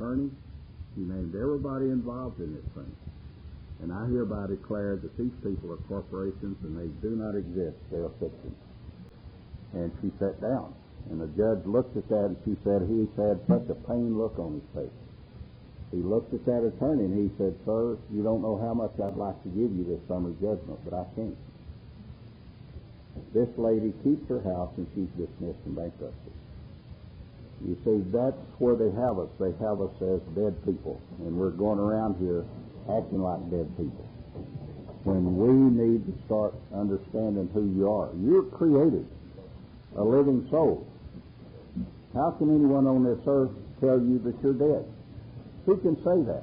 attorney. He named everybody involved in this thing. And I hereby declare that these people are corporations and they do not exist. They're a fiction. And she sat down. And the judge looked at that and she said he had such a pained look on his face. He looked at that attorney and he said, "Sir, you don't know how much I'd like to give you this summary judgment, but I can't. This lady keeps her house and she's dismissed from bankruptcy." You see, that's where they have us. They have us as dead people. And we're going around here acting like dead people, when we need to start understanding who you are. You're created, a living soul. How can anyone on this earth tell you that you're dead? Who can say that?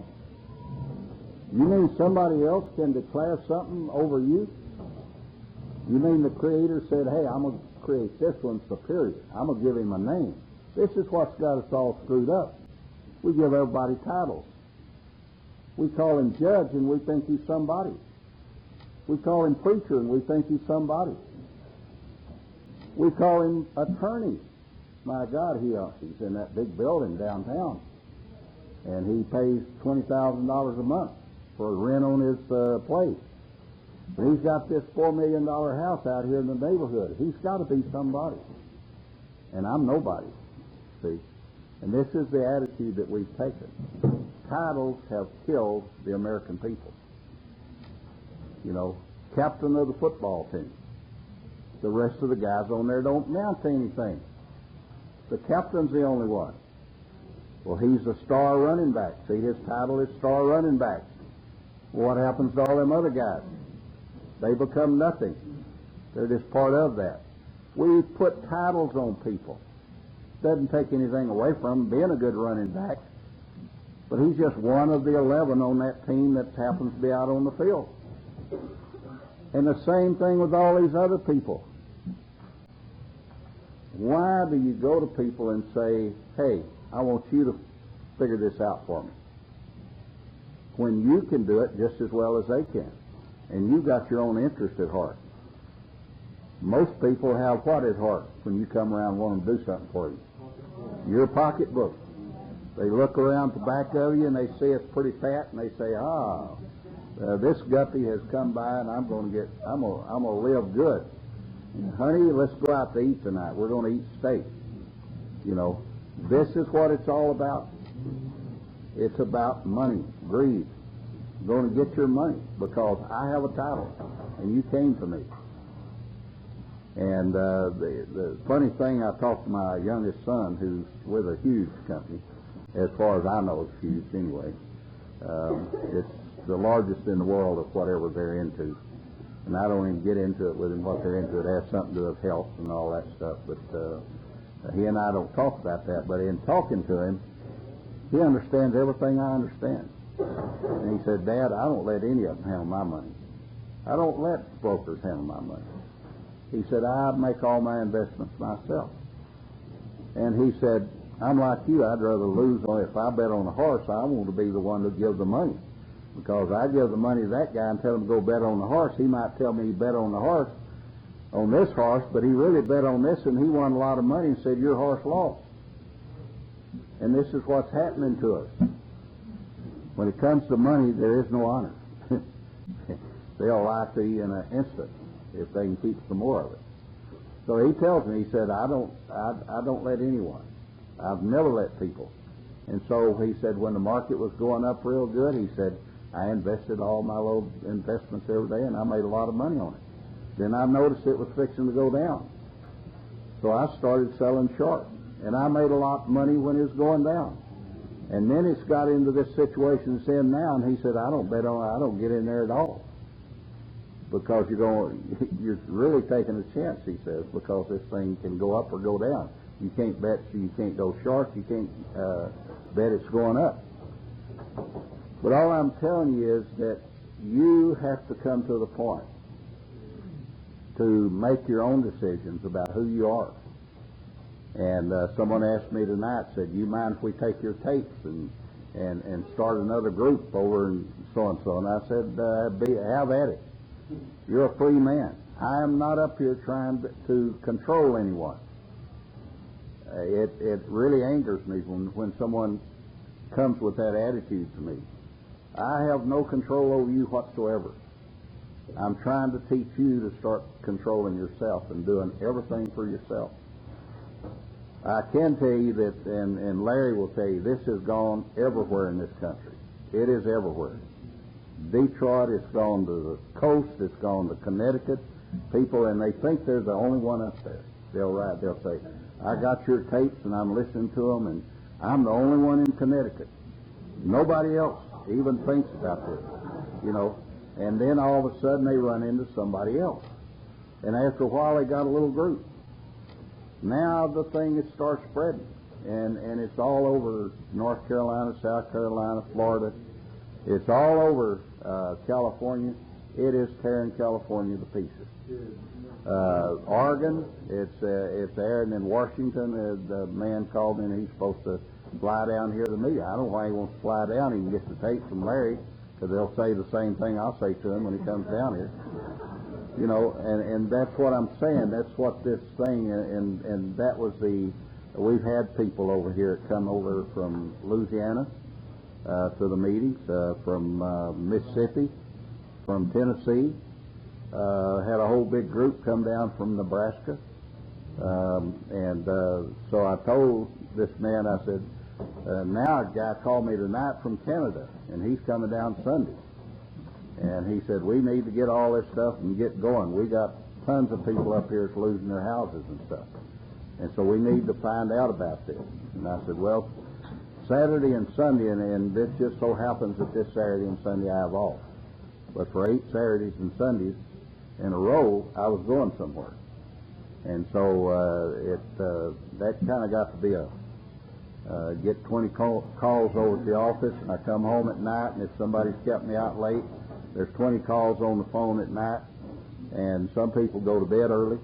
You mean somebody else can declare something over you? You mean the Creator said, "Hey, I'm going to create this one superior. I'm going to give him a name." This is what's got us all screwed up. We give everybody titles. We call him judge and we think he's somebody. We call him preacher and we think he's somebody. We call him attorney. My God, he's in that big building downtown. And he pays $20,000 a month for rent on his place. And he's got this $4 million house out here in the neighborhood. He's got to be somebody. And I'm nobody. See? And this is the attitude that we've taken. Titles have killed the American people. You know, captain of the football team. The rest of the guys on there don't amount to anything. The captain's the only one. Well, he's a star running back. See, his title is star running back. Well, what happens to all them other guys? They become nothing. They're just part of that. We put titles on people. Doesn't take anything away from being a good running back. But he's just one of the 11 on that team that happens to be out on the field. And the same thing with all these other people. Why do you go to people and say, "Hey, I want you to figure this out for me," when you can do it just as well as they can? And you've got your own interest at heart. Most people have what at heart when you come around and want them to do something for you? Your pocketbook. They look around the back of you and they see it's pretty fat and they say, this guppy has come by and I'm going to live good. And, honey, let's go out to eat tonight. We're going to eat steak. You know, this is what it's all about. It's about money, greed. You're going to get your money because I have a title and you came to me. And the funny thing, I talked to my youngest son, who's with a huge company. As far as I know, it's huge anyway. It's the largest in the world of whatever they're into. And I don't even get into it with him, what they're into. It has something to do with health and all that stuff. But he and I don't talk about that. But in talking to him, he understands everything I understand. And he said, "Dad, I don't let any of them handle my money. I don't let brokers handle my money." He said, "I make all my investments myself." And he said, "I'm like you. I'd rather lose. If I bet on a horse, I want to be the one to give the money. Because I give the money to that guy and tell him to go bet on the horse. He might tell me he bet on the horse, on this horse, but he really bet on this and he won a lot of money and said, 'Your horse lost.'" And this is what's happening to us. When it comes to money, there is no honor. They'll lie to you in an instant if they can keep some more of it. So he tells me, he said, I don't let anyone. I've never let people. And so he said, when the market was going up real good, he said, I invested all my little investments every day and I made a lot of money on it. Then I noticed it was fixing to go down. So I started selling short. And I made a lot of money when it was going down. And then it's got into this situation it's in now, and he said, I don't get in there at all. Because you're really taking a chance, he says, because this thing can go up or go down. You can't bet, you can't go short, you can't bet it's going up. But all I'm telling you is that you have to come to the point to make your own decisions about who you are. And someone asked me tonight, said, you mind if we take your tapes and start another group over and so? And I said, have at it. You're a free man. I am not up here trying to control anyone. It really angers me when someone comes with that attitude to me. I have no control over you whatsoever. I'm trying to teach you to start controlling yourself and doing everything for yourself. I can tell you that, and Larry will tell you, this has gone everywhere in this country. It is everywhere. Detroit, it's gone to the coast, it's gone to Connecticut. People, and they think they're the only one up there. They'll say, I got your tapes and I'm listening to them, and I'm the only one in Connecticut. Nobody else even thinks about this, you know. And then all of a sudden they run into somebody else. And after a while they got a little group. Now the thing starts spreading. And it's all over North Carolina, South Carolina, Florida. It's all over California. It is tearing California to pieces. Oregon, it's there, and in Washington, the man called me and he's supposed to fly down here to me. I don't know why he wants to fly down. He can get the tape from Larry, because they'll say the same thing I'll say to him when he comes down here. You know, and that's what I'm saying. That's what this thing, and that was we've had people over here that come over from Louisiana to the meetings, from Mississippi, from Tennessee. Had a whole big group come down from Nebraska. So I told this man, I said, now a guy called me tonight from Canada, and he's coming down Sunday. And he said, we need to get all this stuff and get going. We got tons of people up here that's losing their houses and stuff. And so we need to find out about this. And I said, well, Saturday and Sunday, and it just so happens that this Saturday and Sunday I have off. But for 8 Saturdays and Sundays in a row, I was going somewhere. And so that kind of got to be get 20 calls over at the office, and I come home at night, and if somebody's kept me out late, there's 20 calls on the phone at night, and some people go to bed early,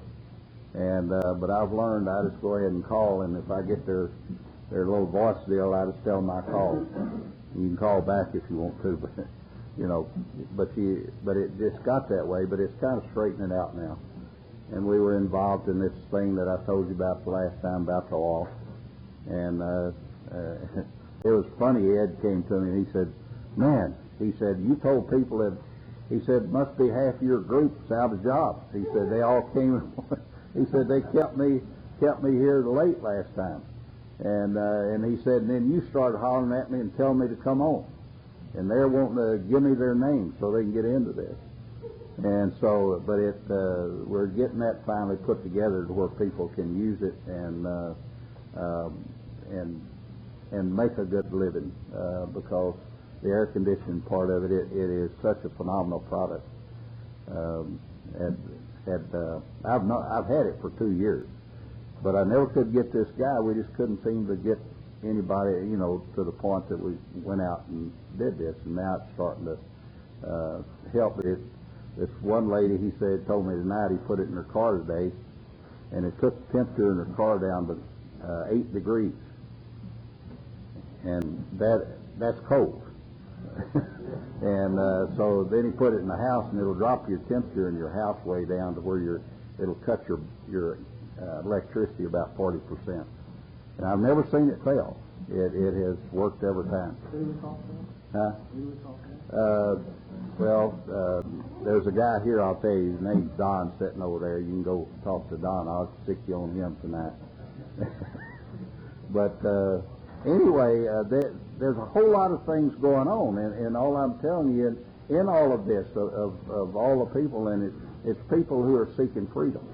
and but I've learned I just go ahead and call, and if I get their little voice deal, I just tell them I called. You can call back if you want to, but you know, but it just got that way, but it's kind of straightening out now. And we were involved in this thing that I told you about the last time about the law. And it was funny, Ed came to me and he said, man, he said, you told people that, he said, must be half your group's out of jobs. He said, they all came, he said, they kept me here late last time. And he said, and then you started hollering at me and telling me to come on. And they're wanting to give me their names so they can get into this. And so, but we're getting that finally put together to where people can use it and make a good living, because the air conditioning part of it is such a phenomenal product. I've had it for 2 years, but I never could get this guy. We just couldn't seem to get anybody, you know, to the point that we went out and did this, and now it's starting to help it. This one lady, he said, told me tonight he put it in her car today, and it took the temperature in her car down to 8 degrees, and that's cold. And so then he put it in the house, and it'll drop your temperature in your house way down to where it'll cut your electricity about 40%. And I've never seen it fail. It has worked every time. Huh? There's a guy here, I'll tell you, his name's Don, sitting over there. You can go talk to Don. I'll stick you on him tonight. But anyway, there's a whole lot of things going on, and all I'm telling you, in all of this, of all the people in it, it's people who are seeking freedom.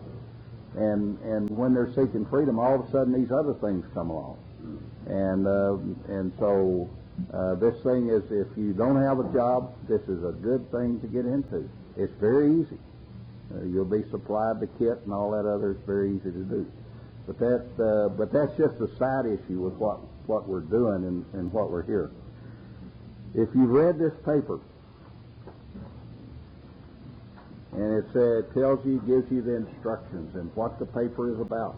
And when they're seeking freedom, all of a sudden these other things come along. And so this thing is, if you don't have a job, this is a good thing to get into. It's very easy. You'll be supplied the kit and all that other. It's very easy to do. But that's just a side issue with what we're doing and what we're here. If you read this paper, and it tells you, gives you the instructions and what the paper is about.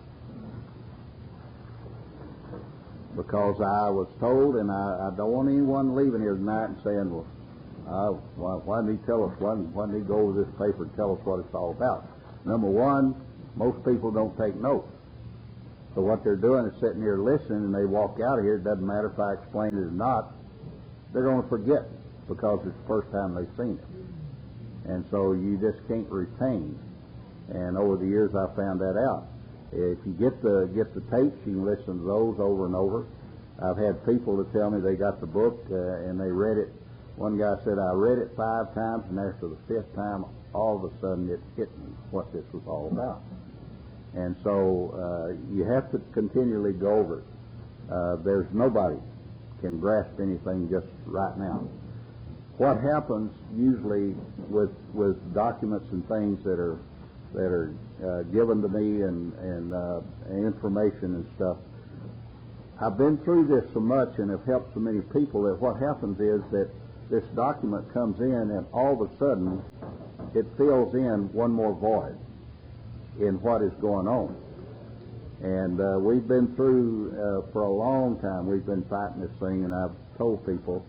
Because I was told, and I don't want anyone leaving here tonight and saying, well, why didn't he tell us, why didn't he go over this paper and tell us what it's all about? Number one, most people don't take notes. So what they're doing is sitting here listening, and they walk out of here. It doesn't matter if I explain it or not. They're going to forget because it's the first time they've seen it. And so you just can't retain. And over the years, I found that out. If you get the tapes, you can listen to those over and over. I've had people to tell me they got the book and they read it. One guy said, I read it 5 times, and after the 5th time, all of a sudden it hit me what this was all about. And so you have to continually go over it. There's nobody can grasp anything just right now. What happens usually with documents and things that are given to me and information and stuff, I've been through this so much and have helped so many people that what happens is that this document comes in and all of a sudden it fills in one more void in what is going on. And we've been through, for a long time, we've been fighting this thing, and I've told people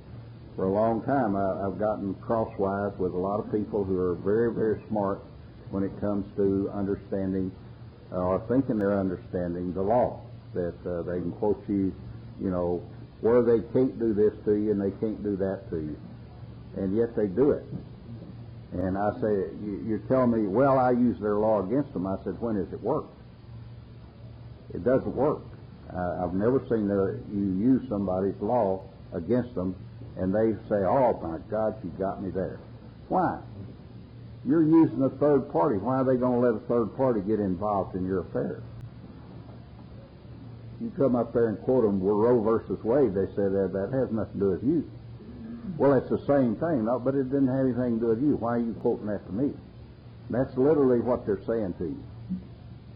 for a long time, I've gotten crosswise with a lot of people who are very, very smart when it comes to understanding or thinking they're understanding the law, that they can quote you, where they can't do this to you and they can't do that to you, and yet they do it. And I say, you're telling me, well, I use their law against them. I said, when has it worked? It doesn't work. I've never seen you use somebody's law against them and they say, oh my God, you got me there. Why? You're using a third party. Why are they going to let a third party get involved in your affairs? You come up there and quote them, well, Roe versus Wade, they say that has nothing to do with you. Well, it's the same thing, no, but it didn't have anything to do with you. Why are you quoting that to me? That's literally what they're saying to you.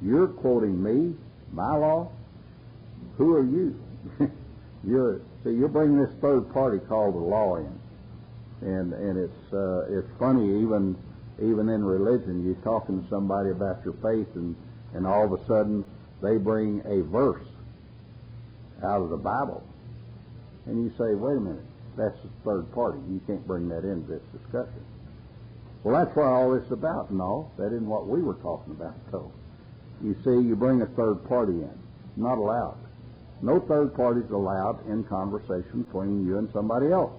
You're quoting me, my law. Who are you? You're bringing this third party called the law in, and it's funny even in religion. You're talking to somebody about your faith, and all of a sudden they bring a verse out of the Bible, and you say, wait a minute, that's the third party. You can't bring that into this discussion. Well, that's what all this is about. No, that isn't what we were talking about, though. You see, you bring a third party in. Not allowed. No third party is allowed in conversation between you and somebody else.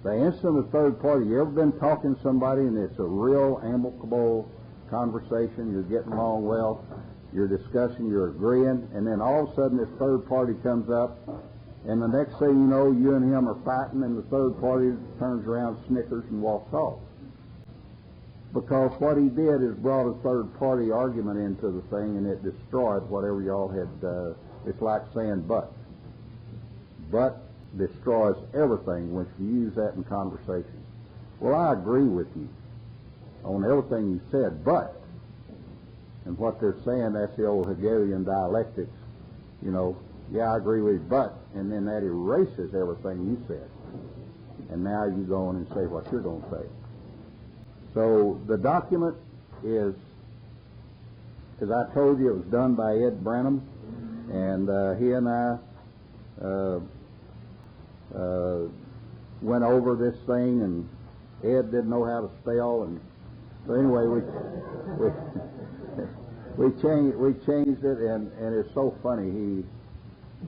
The instant a third party, you ever been talking to somebody and it's a real amicable conversation, you're getting along well, you're discussing, you're agreeing, and then all of a sudden this third party comes up, and the next thing you know, you and him are fighting, and the third party turns around, snickers, and walks off. Because what he did is brought a third-party argument into the thing, and it destroyed whatever y'all had. It's like saying but. But destroys everything when you use that in conversation. Well, I agree with you on everything you said, but, and what they're saying, that's the old Hegelian dialectics, yeah, I agree with you, but, and then that erases everything you said. And now you go on and say what you're going to say. So the document is, as I told you, it was done by Ed Branham, and he and I went over this thing, and Ed didn't know how to spell, and so anyway, we changed it, and it's so funny.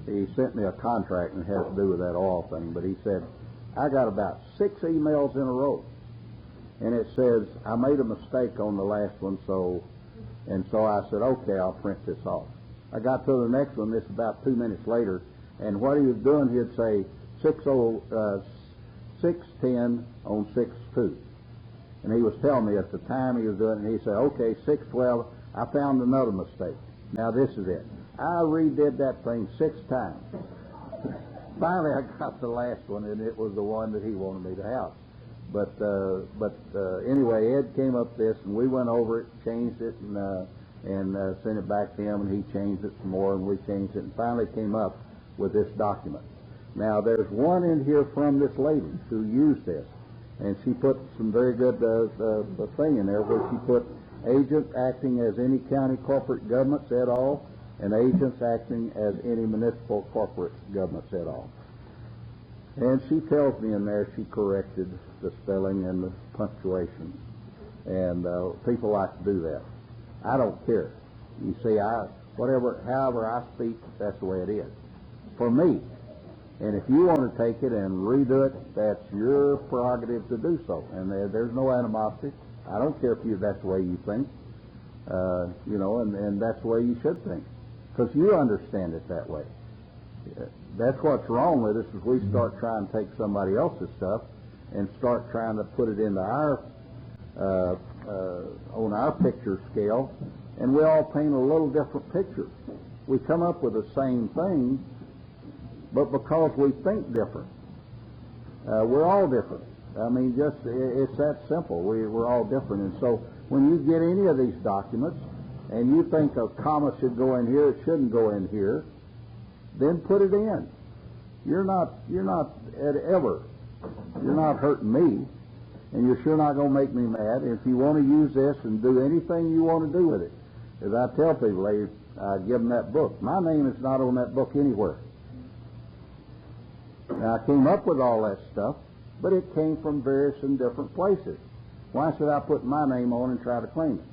He sent me a contract, and it has to do with that oil thing, but he said, I got about 6 emails in a row. And it says, I made a mistake on the last one, so I said, okay, I'll print this off. I got to the next one, this is about 2 minutes later, and what he was doing, he'd say 610 on 6-2. And he was telling me at the time he was doing it, and he said, okay, 612, I found another mistake. Now this is it. I redid that thing 6 times. Finally, I got the last one, and it was the one that he wanted me to have. But anyway, Ed came up with this, and we went over it, changed it, and sent it back to him, and he changed it some more, and we changed it, and finally came up with this document. Now, there's one in here from this lady who used this, and she put some very good thing in there where she put agent acting as any county corporate governments et al., and agents acting as any municipal corporate governments et al. And she tells me in there she corrected the spelling and the punctuation. And people like to do that. I don't care. You see, I however I speak, that's the way it is. For me. And if you want to take it and redo it, that's your prerogative to do so. And there's no animosity. I don't care if that's the way you think, and that's the way you should think, because you understand it that way. That's what's wrong with us, is we start trying to take somebody else's stuff and start trying to put it into our on our picture scale, and we all paint a little different picture. We come up with the same thing, but because we think different, we're all different. I mean, it's that simple. We're all different. And so when you get any of these documents and you think a comma should go in here, it shouldn't go in here, then put it in. You're not hurting me, and you're sure not going to make me mad. If you want to use this and do anything you want to do with it, as I tell people, I give them that book. My name is not on that book anywhere. Now, I came up with all that stuff, but it came from various and different places. Why should I put my name on and try to claim it?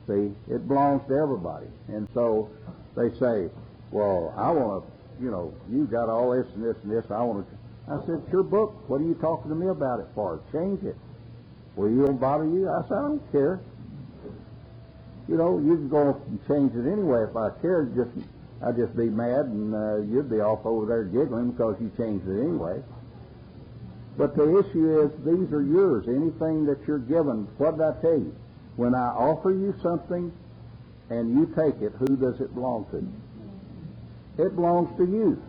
See, it belongs to everybody. And so they say, well, I want to, you got all this and this and this. I said, it's your book. What are you talking to me about it for? Change it. Well, you don't bother you? I said, I don't care. You can go and change it anyway. If I cared, I'd just be mad, and you'd be off over there giggling because you changed it anyway. But the issue is, these are yours. Anything that you're given, what did I tell you? When I offer you something and you take it, who does it belong to? It belongs to you.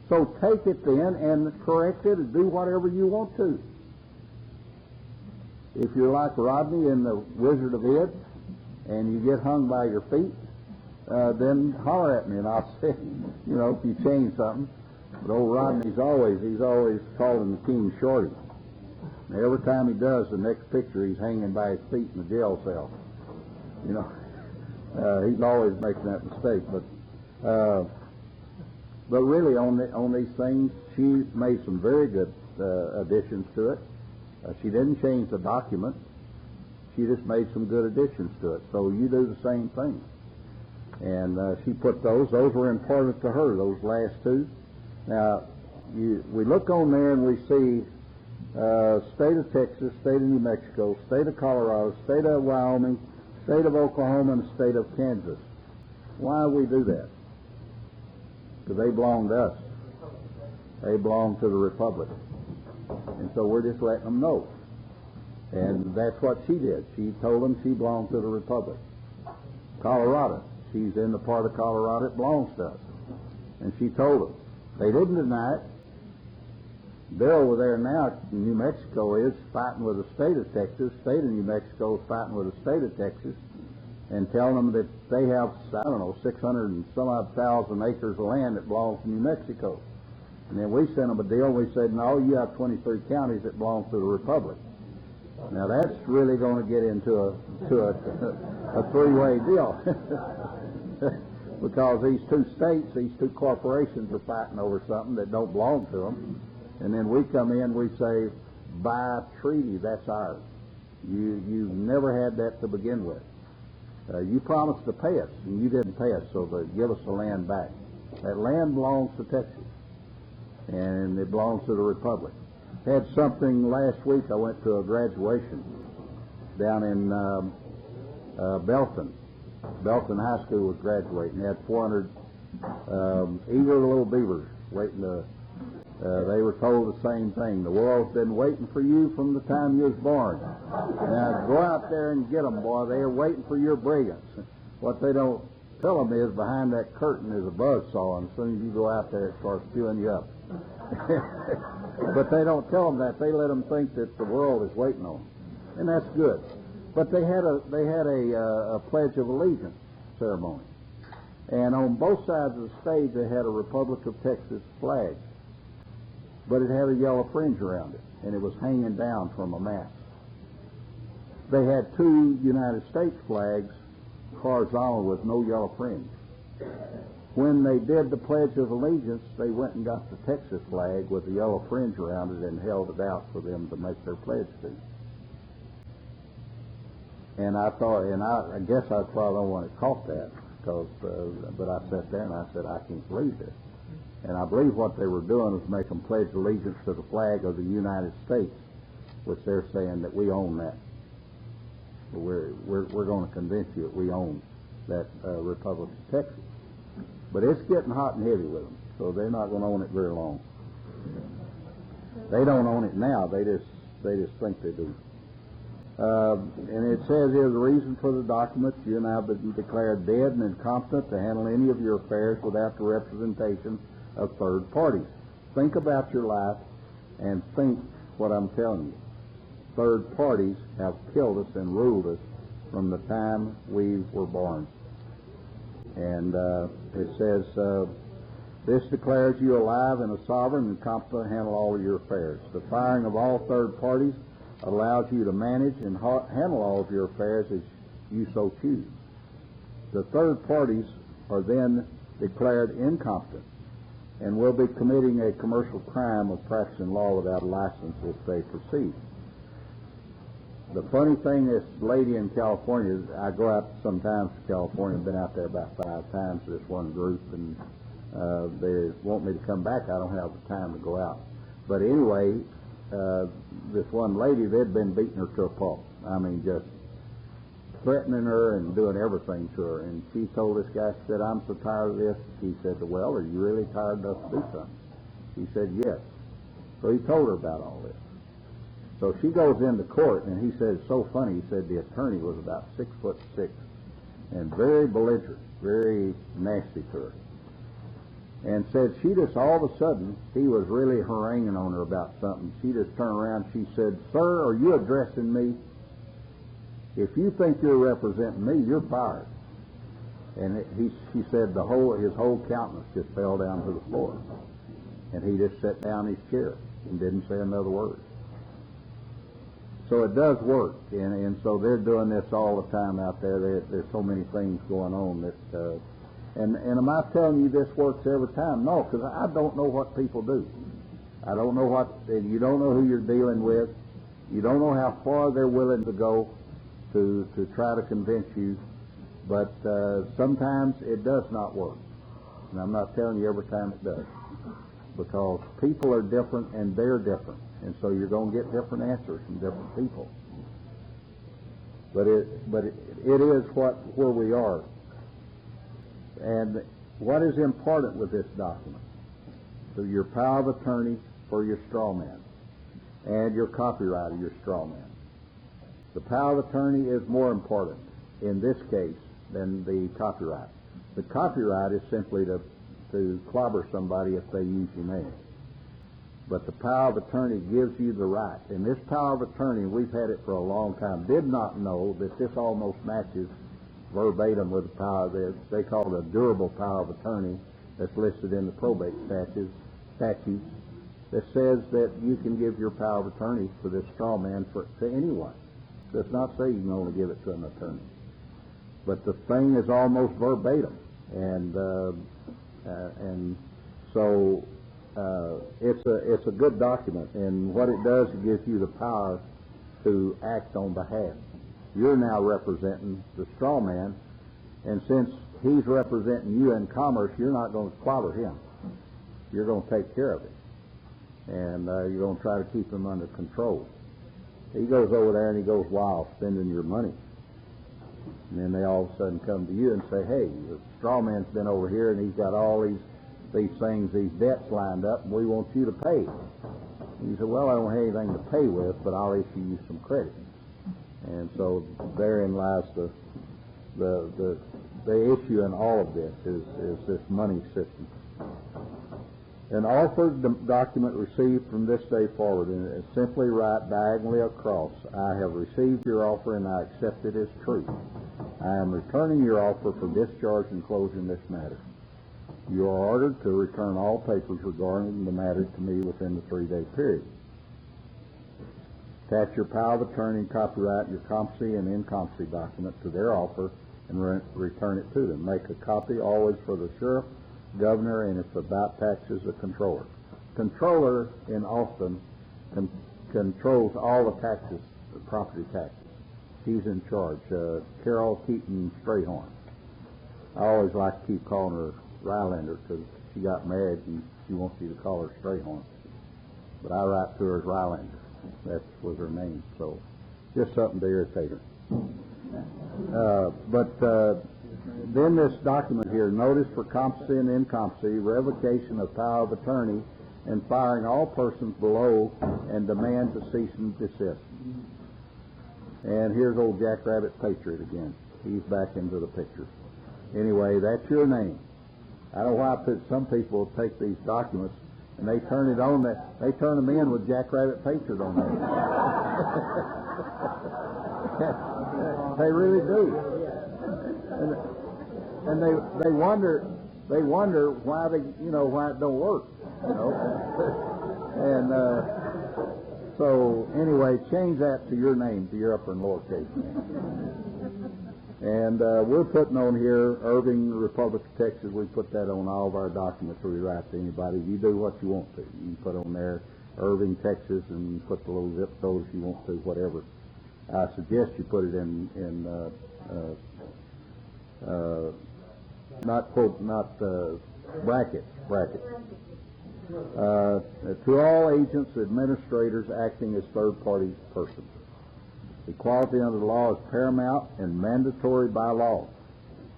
So take it then and correct it and do whatever you want to. If you're like Rodney in The Wizard of Oz and you get hung by your feet, then holler at me and I'll say, if you change something. But old Rodney's always calling the king Shorty. And every time he does, the next picture he's hanging by his feet in the jail cell. He's always making that mistake. But really, on these things, she made some very good additions to it. She didn't change the document. She just made some good additions to it. So you do the same thing. And she put those. Those were important to her, those last two. Now, we look on there and we see state of Texas, state of New Mexico, state of Colorado, state of Wyoming, state of Oklahoma, and state of Kansas. Why do we do that? Because they belong to us. They belong to the Republic. And so we're just letting them know. And that's what she did. She told them she belonged to the Republic. Colorado. She's in the part of Colorado that belongs to us. And she told them. They didn't deny it. They're over there now, New Mexico is fighting with the state of Texas. State of New Mexico is fighting with the state of Texas and telling them that they have, 600 and some odd thousand acres of land that belongs to New Mexico. And then we sent them a deal and we said, no, you have 23 counties that belong to the Republic. Now that's really going to get into a three-way deal. Because these two states, these two corporations are fighting over something that don't belong to them. And then we come in, we say, by treaty, that's ours. You never had that to begin with. You promised to pay us, and you didn't pay us, so give us the land back. That land belongs to Texas, and it belongs to the Republic. Had something last week. I went to a graduation down in Belton. Belton High School was graduating. They had 400 eager little beavers waiting to. They were told the same thing. The world's been waiting for you from the time you was born. Now go out there and get them, boy. They're waiting for your brilliance. What they don't tell them is behind that curtain is a buzzsaw, and as soon as you go out there, it starts chewing you up. But they don't tell them that. They let them think that the world is waiting on them, and that's good. But they had a Pledge of Allegiance ceremony, and on both sides of the stage they had a Republic of Texas flag, but it had a yellow fringe around it, and it was hanging down from a mast. They had two United States flags horizontal with no yellow fringe. When they did the Pledge of Allegiance, they went and got the Texas flag with the yellow fringe around it and held it out for them to make their pledge to. And I thought, and I guess that's why I don't want to caught that. because, but I sat there and I said, I can't believe this. And I believe what they were doing was make them pledge allegiance to the flag of the United States, which they're saying that we own that. We're going to convince you that we own that Republic of Texas. But it's getting hot and heavy with them, so they're not going to own it very long. They don't own it now. They just think they do. And it says here, the reason for the documents: you now been declared dead and incompetent to handle any of your affairs without the representation of third parties. Think about your life and think what I'm telling you. Third parties have killed us and ruled us from the time we were born. And it says, this declares you alive and a sovereign and competent to handle all of your affairs. The firing of all third parties allows you to manage and handle all of your affairs as you so choose. The third parties are then declared incompetent and will be committing a commercial crime of practicing law without a license if they proceed. The funny thing, this lady in California, I go out sometimes to California. I've been out there about 5 times to this one group, and they want me to come back. I don't have the time to go out. But anyway, this one lady, they'd been beating her to a pulp. I mean, just threatening her and doing everything to her. And she told this guy, she said, I'm so tired of this. He said, well, are you really tired enough to do something? She said, yes. So he told her about all this. So she goes into court, and he said, it's so funny. He said the attorney was about 6'6" and very belligerent, very nasty to her. And said she just all of a sudden, he was really haranguing on her about something. She just turned around, she said, sir, are you addressing me? If you think you're representing me, you're fired. And she said his whole countenance just fell down to the floor. And he just sat down in his chair and didn't say another word. So it does work, and so they're doing this all the time out there. There's so many things going on that, and am I telling you this works every time? No, because I don't know what people do. I don't know you don't know who you're dealing with. You don't know how far they're willing to go to try to convince you, but sometimes it does not work. And I'm not telling you every time it does, because people are different and they're different. And so you're going to get different answers from different people. But it is where we are. And what is important with this document? So your power of attorney for your straw man and your copyright of your straw man. The power of attorney is more important in this case than the copyright. The copyright is simply to clobber somebody if they use your name. But the power of attorney gives you the right. And this power of attorney, we've had it for a long time, did not know that this almost matches verbatim with the power that they call it a durable power of attorney that's listed in the probate statutes that says that you can give your power of attorney for this straw man to anyone. It does not say you can only give it to an attorney. But the thing is almost verbatim. And so it's a good document, and what it does, it gives you the power to act on behalf. You're now representing the straw man, and since he's representing you in commerce, you're not going to clobber him. You're going to take care of it, and you're going to try to keep him under control. He goes over there and he goes wild spending your money, and then they all of a sudden come to you and say, hey, the straw man's been over here and he's got all these things, these debts lined up, and we want you to pay. And you say, well, I don't have anything to pay with, but I'll issue you some credit. And so therein lies the issue in all of this is this money system. An offered document received from this day forward, and simply write diagonally across, I have received your offer and I accept it as true. I am returning your offer for discharge and closing this matter. You are ordered to return all papers regarding the matter to me within the 3-day period. Attach your power of attorney, copyright, your competency and incompetency document to their offer and return it to them. Make a copy always for the sheriff, governor, and if about taxes, the controller. Controller in Austin controls all the taxes, the property taxes. He's in charge. Carol Keaton Strayhorn. I always like to keep calling her Rylander because she got married and she wants you to call her Strayhorn. But I write to her as Rylander. That was her name. So just something to irritate her. Then this document here, notice for competency and incompetency, revocation of power of attorney, and firing all persons below, and demand to cease and desist. And here's old Jackrabbit Patriot again. He's back into the picture. Anyway, that's your name. I don't know why some people take these documents and they turn it on. They turn them in with Jackrabbit Patriot on there. They really do. And they wonder why why it don't work. And so anyway, change that to your name, to your upper and lowercase name. And we're putting on here Irving, Republic of Texas. We put that on all of our documents we write to anybody. You do what you want to. You can put on there Irving, Texas, and you put the little zip codes you want to, whatever. I suggest you put it in brackets. To all agents, administrators acting as third-party persons. Equality under the law is paramount and mandatory by law.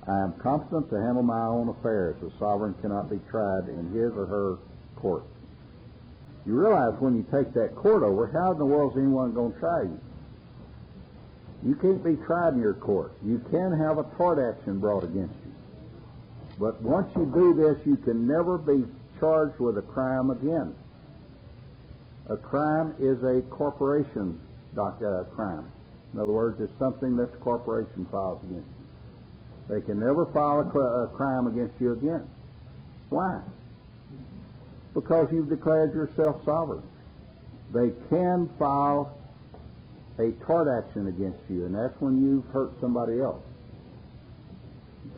I am competent to handle my own affairs. The sovereign cannot be tried in his or her court. You realize when you take that court over, how in the world is anyone going to try you? You can't be tried in your court. You can have a tort action brought against you. But once you do this, you can never be charged with a crime again. A crime is a corporation crime. In other words, it's something that the corporation files against you. They can never file a crime against you again. Why? Because you've declared yourself sovereign. They can file a tort action against you, and that's when you've hurt somebody else.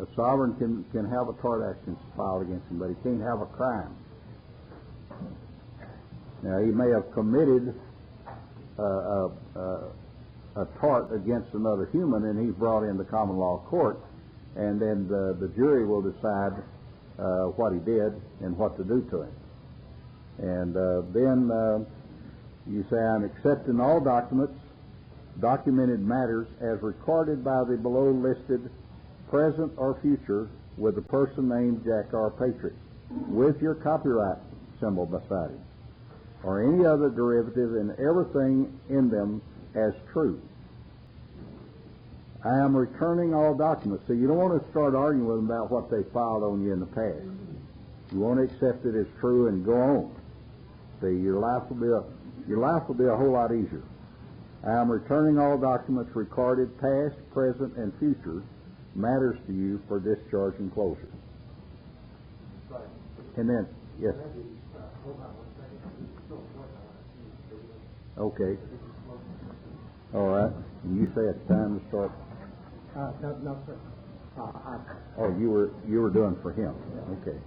A sovereign can have a tort action filed against him, but he can't have a crime. Now, he may have committed a tort against another human, and he's brought in the common law court, and then the jury will decide what he did and what to do to him. And then you say, I'm accepting all documented matters as recorded by the below listed present or future with a person named Jack R. Patriot, with your copyright symbol beside him, or any other derivative, and everything in them as true. I am returning all documents. So you don't want to start arguing with them about what they filed on you in the past. You want to accept it as true and go on. See, your life will be a whole lot easier. I am returning all documents recorded past, present, and future matters to you for discharge and closure. And then, yes. Okay. All right. And you say it's time to start. No, sir. Oh, you were doing for him. Okay.